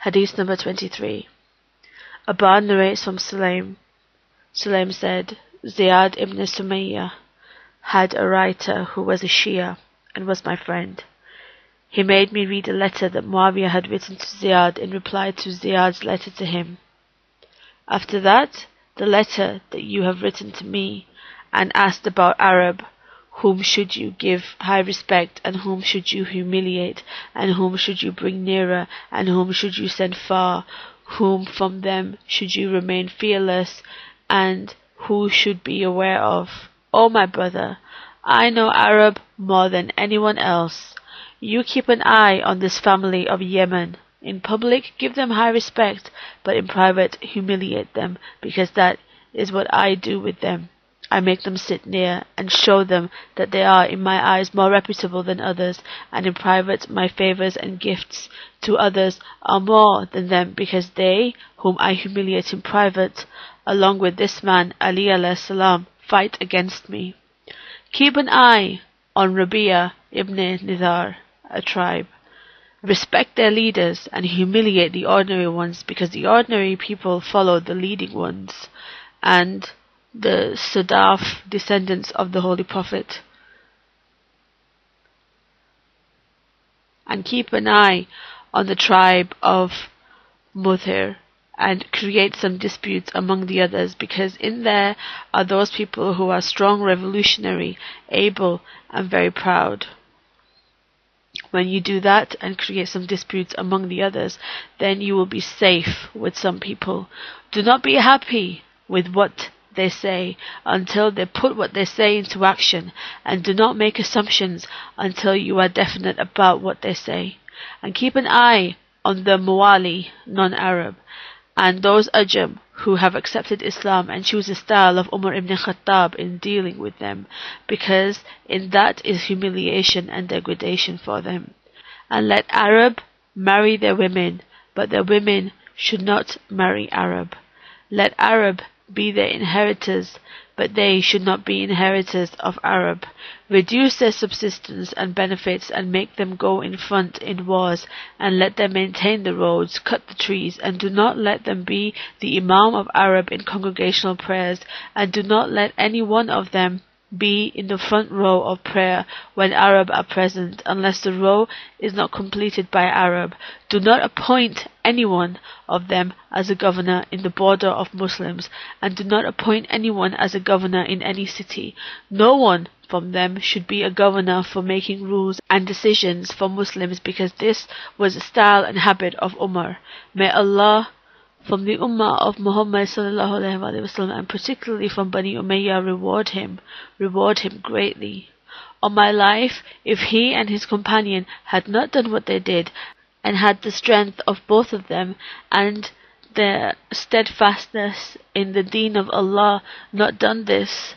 Hadith number 23. Aban narrates from Sulaym. Sulaym said, Ziyad ibn Sumayyah had a writer who was a Shia and was my friend. He made me read a letter that Muawiyah had written to Ziyad in reply to Ziyad's letter to him. After that, the letter that you have written to me and asked about Arab, whom should you give high respect, and whom should you humiliate, and whom should you bring nearer, and whom should you send far, whom from them should you remain fearless, and who should be aware of. O my brother, I know Arab more than anyone else. You keep an eye on this family of Yemen. In public, give them high respect, but in private, humiliate them, because that is what I do with them. I make them sit near and show them that they are in my eyes more reputable than others, and in private my favours and gifts to others are more than them, because they, whom I humiliate in private, along with this man, Ali alayhi salam, fight against me. Keep an eye on Rabi'a ibn Nizar, a tribe. Respect their leaders and humiliate the ordinary ones, because the ordinary people follow the leading ones, and the Sadaf descendants of the Holy Prophet. And keep an eye on the tribe of Mudhir and create some disputes among the others, because in there are those people who are strong, revolutionary, able and very proud. When you do that and create some disputes among the others, then you will be safe with some people. Do not be happy with what they say until they put what they say into action, and do not make assumptions until you are definite about what they say. And keep an eye on the Mawali, non-Arab, and those Ajam who have accepted Islam, and choose the style of Umar ibn Khattab in dealing with them, because in that is humiliation and degradation for them. And let Arab marry their women, but their women should not marry Arab. Let Arab be their inheritors, but they should not be inheritors of Arab. Reduce their subsistence and benefits, and make them go in front in wars, and let them maintain the roads, cut the trees, and do not let them be the Imam of Arab in congregational prayers, and do not let any one of them be in the front row of prayer when Arab are present, unless the row is not completed by Arab. Do not appoint anyone of them as a governor in the border of Muslims, and do not appoint anyone as a governor in any city. No one from them should be a governor for making rules and decisions for Muslims, because this was the style and habit of Umar. May Allah from the Ummah of Muhammad sallallahu alaihi wasallam, and particularly from Bani Umayyah, reward him greatly. On my life, if he and his companion had not done what they did, and had the strength of both of them, and their steadfastness in the deen of Allah not done this,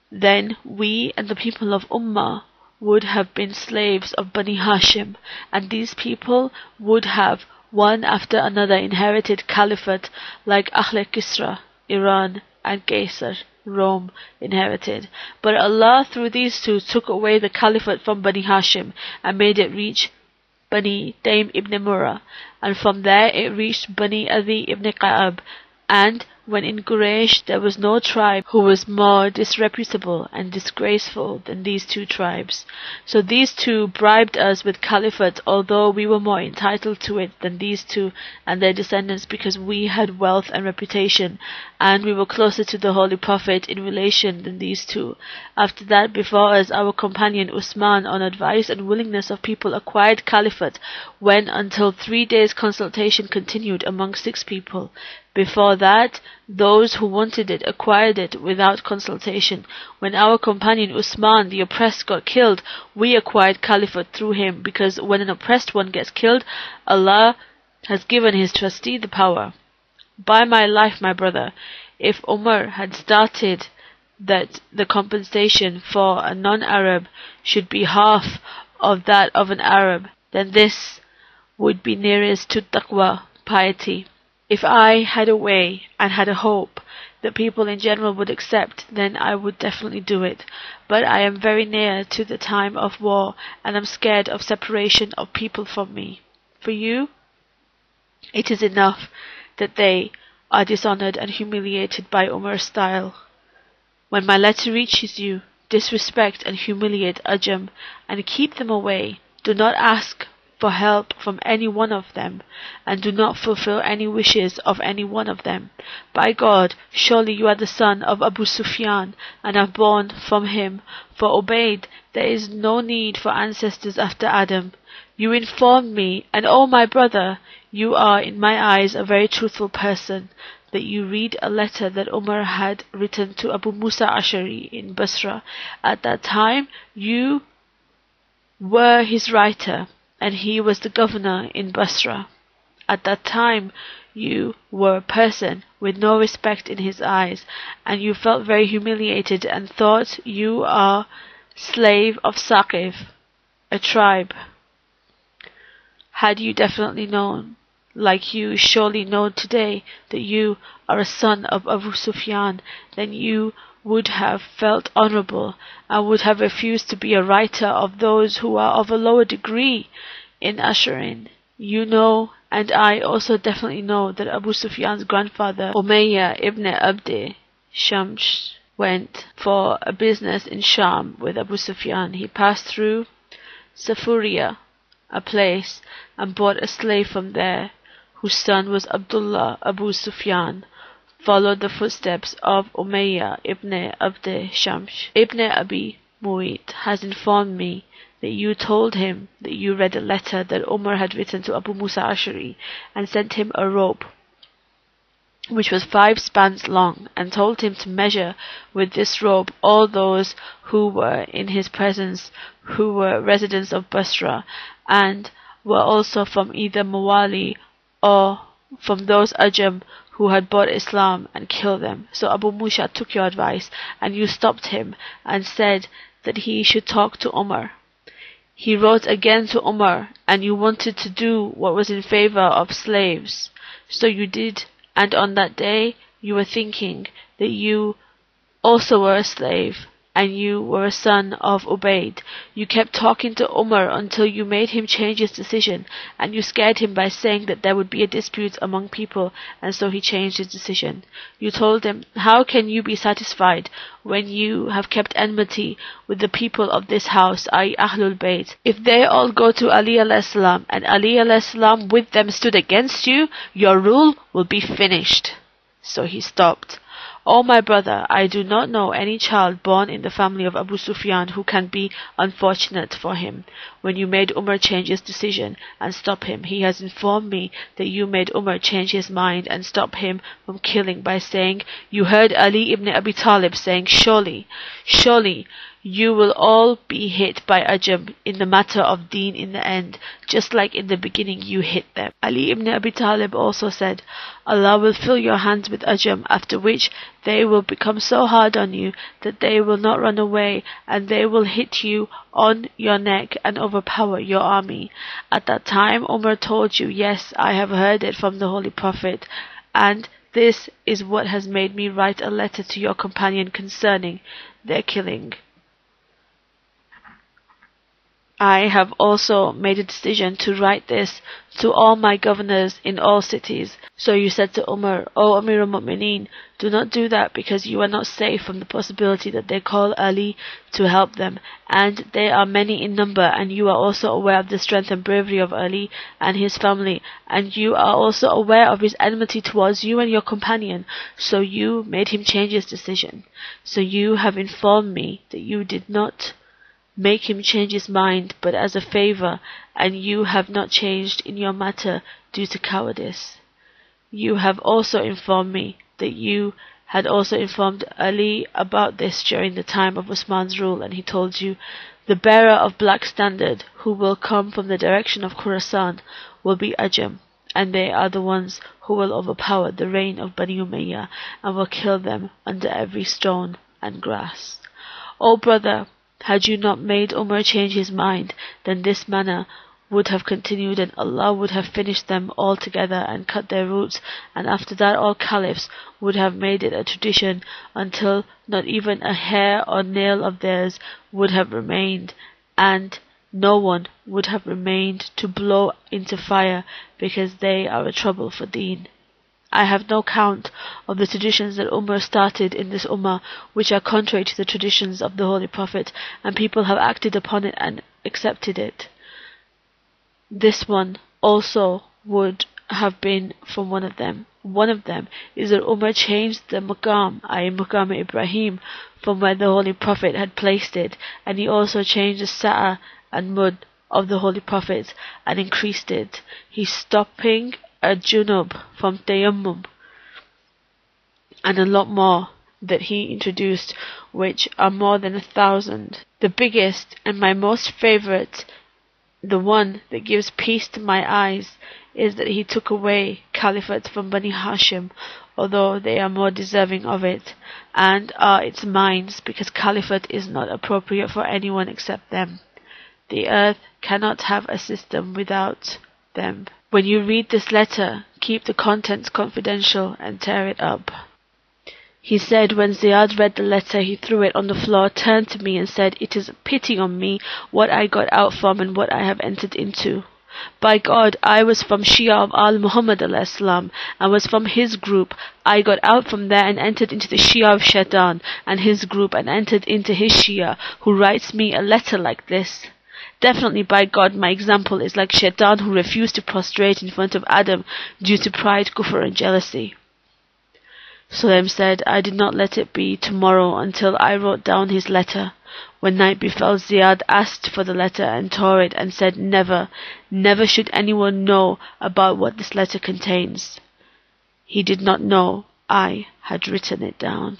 then we and the people of Ummah would have been slaves of Bani Hashim, and these people would have one after another inherited caliphate like Ahle Kisra, Iran, and Qaysar, Rome, inherited. But Allah through these two took away the caliphate from Bani Hashim and made it reach Bani Taym ibn Murrah, and from there it reached Bani Adi ibn Ka'ab. And when in Quraysh there was no tribe who was more disreputable and disgraceful than these two tribes. So these two bribed us with caliphate, although we were more entitled to it than these two and their descendants, because we had wealth and reputation, and we were closer to the Holy Prophet in relation than these two. After that, before us, our companion Usman, on advice and willingness of people, acquired caliphate, when until 3 days consultation continued among 6 people. Before that, those who wanted it acquired it without consultation. When our companion Usman, the oppressed, got killed, we acquired caliphate through him, because when an oppressed one gets killed, Allah has given his trustee the power. By my life, my brother, if Umar had started that the compensation for a non-Arab should be half of that of an Arab, then this would be nearest to taqwa, piety. If I had a way and had a hope that people in general would accept, then I would definitely do it. But I am very near to the time of war, and I'm scared of separation of people from me. For you? It is enough that they are dishonored and humiliated by Umar's style. When my letter reaches you, disrespect and humiliate Ajam and keep them away. Do not ask for help from any one of them, and do not fulfill any wishes of any one of them. By God, surely you are the son of Abu Sufyan, and are born from him. For Ubayd, there is no need for ancestors after Adam. You informed me, and O my brother, you are in my eyes a very truthful person, that you read a letter that Umar had written to Abu Musa Ash'ari in Basra. At that time, you were his writer, and he was the governor in Basra. At that time, you were a person with no respect in his eyes, and you felt very humiliated and thought you are slave of Saqif, a tribe. Had you definitely known, like you surely know today, that you are a son of Abu Sufyan, then you would have felt honorable and would have refused to be a writer of those who are of a lower degree in Asharin. You know, and I also definitely know, that Abu Sufyan's grandfather Umayyah ibn Abd Shams went for a business in Sham with Abu Sufyan. He passed through Safuria, a place, and bought a slave from there, whose son was Abdullah. Abu Sufyan followed the footsteps of Umayyah ibn Abd Shams. Ibn Abi Mu'ayt has informed me that you told him that you read a letter that Umar had written to Abu Musa Ash'ari, and sent him a rope which was 5 spans long, and told him to measure with this rope all those who were in his presence, who were residents of Basra, and were also from either Mawali or from those Ajam who had bought Islam, and kill them. So Abu Musa took your advice, and you stopped him and said that he should talk to Umar. He wrote again to Umar, and you wanted to do what was in favor of slaves. So you did, and on that day you were thinking that you also were a slave, and you were a son of Ubayd. You kept talking to Umar until you made him change his decision, and you scared him by saying that there would be a dispute among people, and so he changed his decision. You told him, how can you be satisfied when you have kept enmity with the people of this house, i.e. Ahlul Bayt? If they all go to Ali alayhi salam, and Ali alayhi salam with them stood against you, your rule will be finished. So he stopped. O my brother, I do not know any child born in the family of Abu Sufyan who can be unfortunate for him. When you made Umar change his decision and stop him, he has informed me that you made Umar change his mind and stop him from killing by saying, you heard Ali ibn Abi Talib saying, surely you will all be hit by Ajam in the matter of deen in the end, just like in the beginning you hit them. Ali ibn Abi Talib also said, Allah will fill your hands with Ajam, after which they will become so hard on you that they will not run away, and they will hit you on your neck and overpower your army. At that time Umar told you, yes, I have heard it from the Holy Prophet, and this is what has made me write a letter to your companion concerning their killing. I have also made a decision to write this to all my governors in all cities. So you said to Umar, O Amir al-Mu'mineen, do not do that, because you are not safe from the possibility that they call Ali to help them, and they are many in number, and you are also aware of the strength and bravery of Ali and his family, and you are also aware of his enmity towards you and your companion, so you made him change his decision. So you have informed me that you did not make him change his mind, but as a favor, and you have not changed in your matter due to cowardice. You have also informed me that you had also informed Ali about this during the time of Usman's rule, and he told you, the bearer of black standard, who will come from the direction of Khurasan, will be Ajam, and they are the ones who will overpower the reign of Bani Umayyah, and will kill them under every stone and grass. O brother, had you not made Umar change his mind, then this manner would have continued, and Allah would have finished them all together and cut their roots, and after that all caliphs would have made it a tradition until not even a hair or nail of theirs would have remained, and no one would have remained to blow into fire because they are a trouble for deen. I have no count of the traditions that Umar started in this Ummah, which are contrary to the traditions of the Holy Prophet, and people have acted upon it and accepted it. This one also would have been from one of them. One of them is that Umar changed the maqam, i.e. maqam Ibrahim, from where the Holy Prophet had placed it, and he also changed the sa'a and mud of the Holy Prophet and increased it. He's stopping a junub from tayammum, and a lot more that he introduced, which are more than 1,000. The biggest and my most favourite, the one that gives peace to my eyes, is that he took away caliphate from Bani Hashim, although they are more deserving of it, and are its minds, because caliphate is not appropriate for anyone except them. The earth cannot have a system without them. When you read this letter, keep the contents confidential and tear it up. He said, when Ziyad read the letter, he threw it on the floor, turned to me and said, "It is a pity on me what I got out from and what I have entered into. By God, I was from Shia of Al Muhammad al-Islam, and was from his group. I got out from there and entered into the Shia of Shaitan and his group, and entered into his Shia, who writes me a letter like this. Definitely, by God, my example is like Shaitan, who refused to prostrate in front of Adam due to pride, kufr and jealousy." Sulaym said, "I did not let it be tomorrow until I wrote down his letter. When night befell, Ziyad asked for the letter and tore it and said, never, never should anyone know about what this letter contains. He did not know I had written it down."